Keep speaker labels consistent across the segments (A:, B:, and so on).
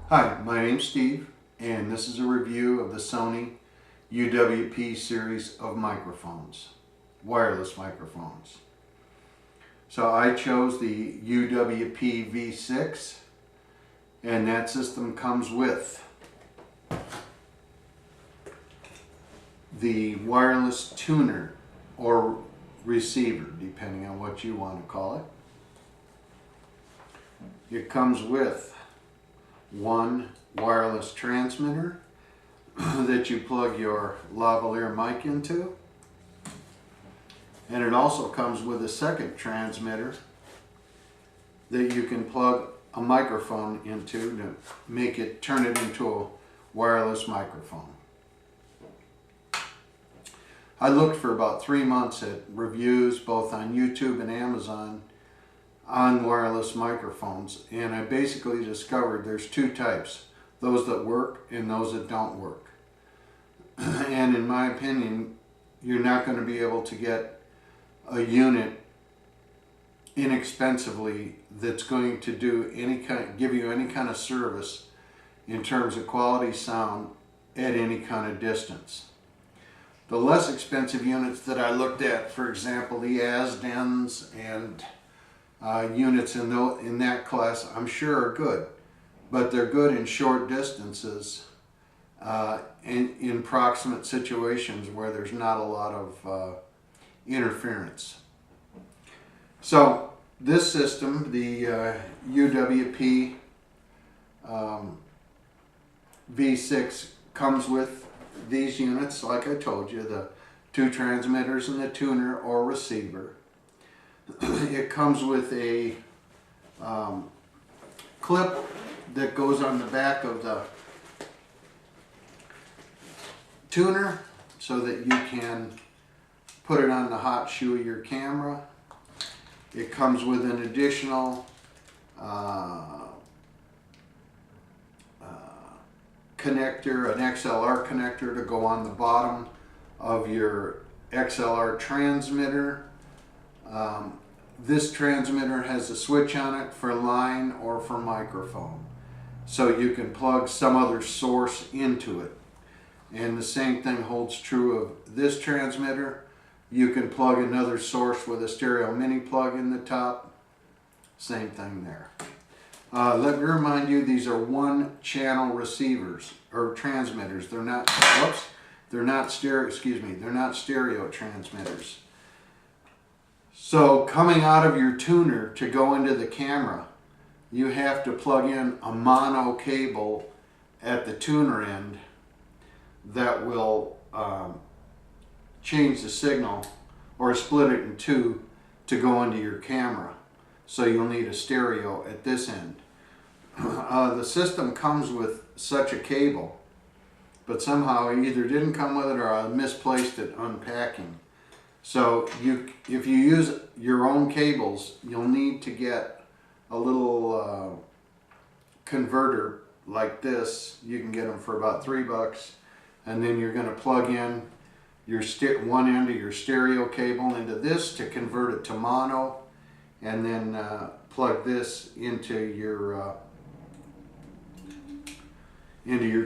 A: Hi, my name's Steve, and this is a review of the Sony UWP series of microphones, wireless microphones. So I chose the UWP-V6, and that system comes with the wireless tuner or receiver, depending on what you want to call it. It comes with one wireless transmitter that you plug your lavalier mic into, and it also comes with a second transmitter that you can plug a microphone into to turn it into a wireless microphone. I looked for about 3 months at reviews both on YouTube and Amazon on wireless microphones, and I basically discovered there's two types: those that work and those that don't work. And in my opinion, you're not going to be able to get a unit inexpensively that's going to give you any kind of service in terms of quality sound at any kind of distance. The less expensive units that I looked at, for example, the Asdens and units in that class, I'm sure are good, but they're good in short distances, in proximate situations where there's not a lot of interference. So this system, the UWP V6, comes with these units, like I told you, the two transmitters and the tuner or receiver. It comes with a clip that goes on the back of the tuner so that you can put it on the hot shoe of your camera. It comes with an additional connector, an XLR connector to go on the bottom of your XLR transmitter. This transmitter has a switch on it for line or for microphone, so you can plug some other source into it. And the same thing holds true of this transmitter. You can plug another source with a stereo mini plug in the top. Same thing there. Let me remind you, these are one channel receivers or transmitters. They're not stereo transmitters. So coming out of your tuner to go into the camera, you have to plug in a mono cable at the tuner end that will change the signal or split it in two to go into your camera. So you'll need a stereo at this end. The system comes with such a cable, but somehow it either didn't come with it or I misplaced it unpacking. So if you use your own cables, you'll need to get a little converter like this. You can get them for about $3, and then you're going to plug in your one end of your stereo cable into this to convert it to mono, and then plug this into your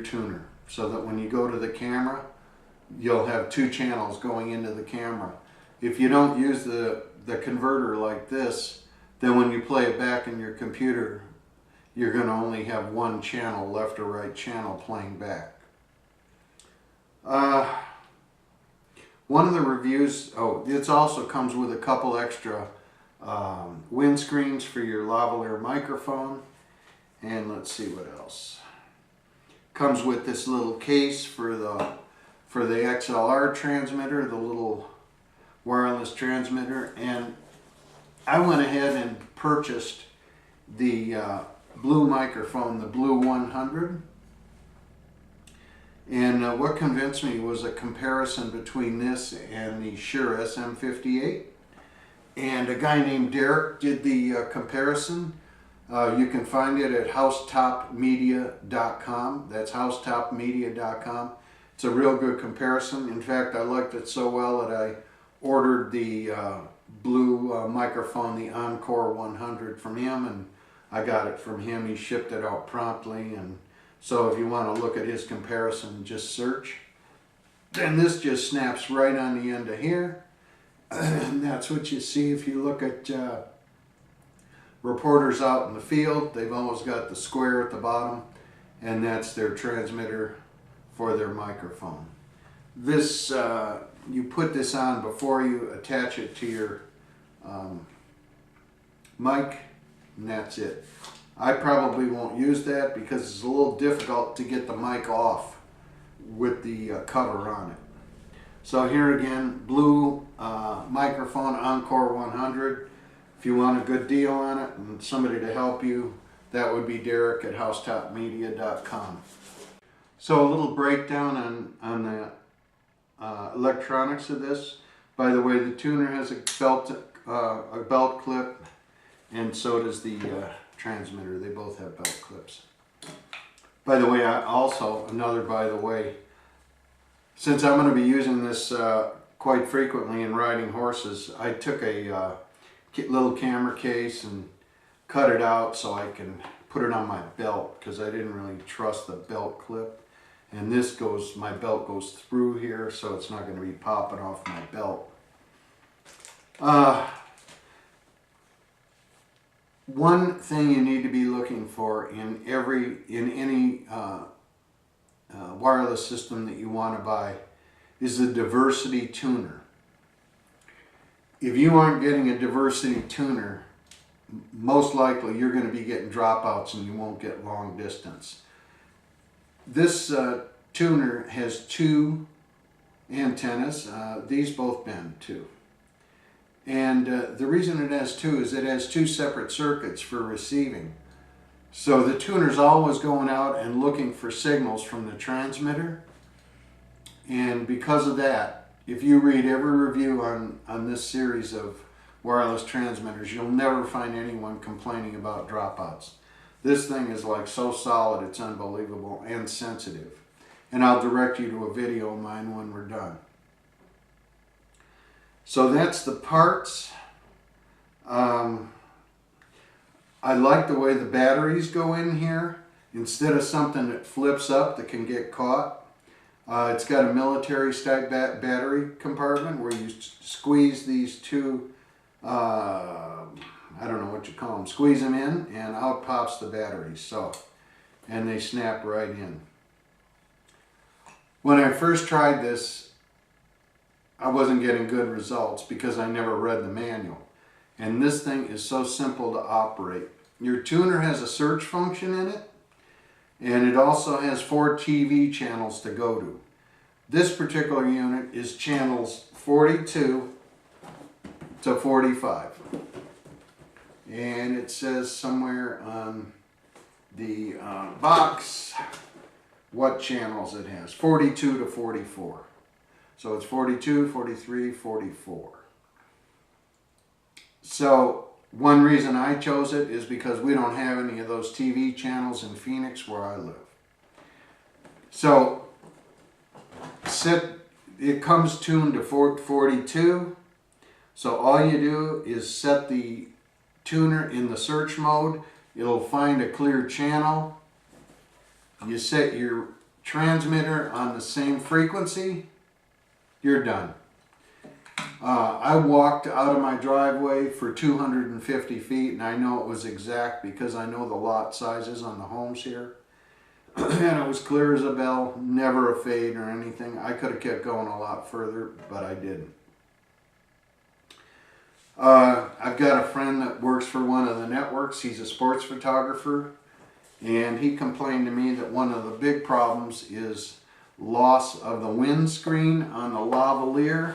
A: tuner, so that when you go to the camera, you'll have two channels going into the camera. If you don't use the converter like this, then when you play it back in your computer, you're going to only have one channel, left or right channel, playing back. One of the reviews, it also comes with a couple extra windscreens for your lavalier microphone. And let's see what else. Comes with this little case for the XLR transmitter, the little wireless transmitter, and I went ahead and purchased the blue microphone, the Blue 100. And what convinced me was a comparison between this and the Shure SM58. And a guy named Derek did the comparison. You can find it at housetopmedia.com. That's housetopmedia.com. It's a real good comparison. In fact, I liked it so well that I ordered the blue microphone, the Encore 100, from him, and I got it from him. He shipped it out promptly, and So if you want to look at his comparison, just search. Then this just snaps right on the end of here. And that's what you see if you look at reporters out in the field. They've always got the square at the bottom, and that's their transmitter for their microphone. This, you put this on before you attach it to your mic, and that's it. I probably won't use that because it's a little difficult to get the mic off with the cover on it. So here again, blue microphone Encore 100. If you want a good deal on it and somebody to help you, that would be Derek at housetopmedia.com. So a little breakdown on the electronics of this. By the way, the tuner has a belt clip, and so does the transmitter. They both have belt clips. By the way, since I'm going to be using this quite frequently in riding horses, I took a little camera case and cut it out so I can put it on my belt, because I didn't really trust the belt clip. And my belt goes through here, so it's not going to be popping off my belt. One thing you need to be looking for in any wireless system that you want to buy is a diversity tuner. If you aren't getting a diversity tuner, most likely you're going to be getting dropouts and you won't get long distance. This tuner has two antennas. These both bend too. And the reason it has two is it has two separate circuits for receiving. So the tuner's always going out and looking for signals from the transmitter. And because of that, if you read every review on this series of wireless transmitters, you'll never find anyone complaining about dropouts. This thing is like so solid, it's unbelievable, and sensitive. And I'll direct you to a video of mine when we're done. So that's the parts. I like the way the batteries go in here. Instead of something that flips up that can get caught, it's got a military style battery compartment where you squeeze these two, I don't know what you call them, squeeze them in and out pops the battery. So, and they snap right in. When I first tried this, I wasn't getting good results because I never read the manual. And this thing is so simple to operate. Your tuner has a search function in it, and it also has 4 TV channels to go to. This particular unit is channels 42 to 45. And it says somewhere on the box what channels it has. 42 to 44. So it's 42, 43, 44. So one reason I chose it is because we don't have any of those TV channels in Phoenix where I live. So it comes tuned to 42. So all you do is set the tuner in the search mode. It'll find a clear channel. You set your transmitter on the same frequency. You're done. I walked out of my driveway for 250 feet, and I know it was exact because I know the lot sizes on the homes here. And it was clear as a bell, never a fade or anything. I could have kept going a lot further, but I didn't. I've got a friend that works for one of the networks. He's a sports photographer, and he complained to me that one of the big problems is loss of the windscreen on the lavalier.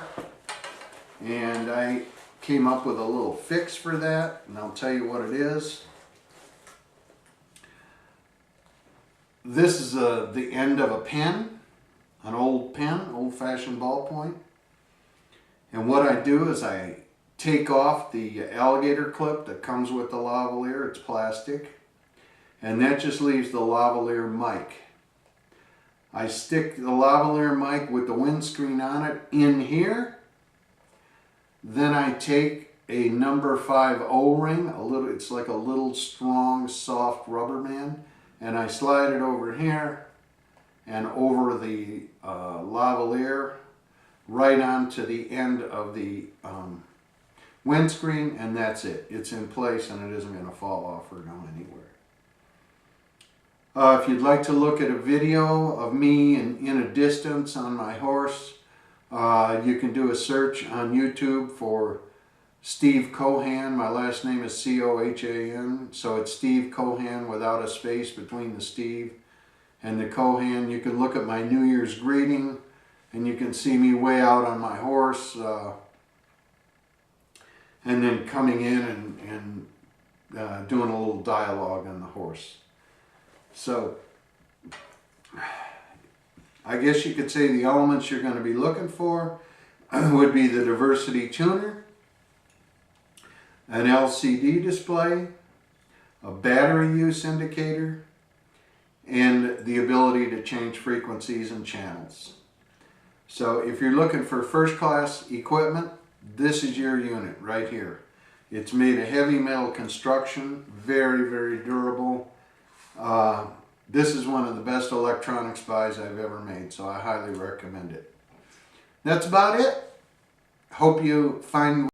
A: And I came up with a little fix for that, and I'll tell you what it is. This is the end of a pen, an old pen, old-fashioned ballpoint. And what I do is I take off the alligator clip that comes with the lavalier. It's plastic. And that just leaves the lavalier mic. I stick the lavalier mic with the windscreen on it in here. Then I take a number 5 O-ring, it's like a little strong, soft rubber band, and I slide it over here and over the lavalier right onto the end of the windscreen, and that's it. It's in place and it isn't going to fall off or go anywhere. If you'd like to look at a video of me in a distance on my horse, you can do a search on YouTube for Steve Cohan. My last name is C-O-H-A-N, so it's Steve Cohan without a space between the Steve and the Cohan. You can look at my New Year's greeting, and you can see me way out on my horse, and then coming in and doing a little dialogue on the horse. So, I guess you could say the elements you're going to be looking for would be the diversity tuner, an LCD display, a battery use indicator, and the ability to change frequencies and channels. So if you're looking for first class equipment, this is your unit right here. It's made of heavy metal construction, very, very durable. This is one of the best electronics buys I've ever made, so I highly recommend it. That's about it. Hope you find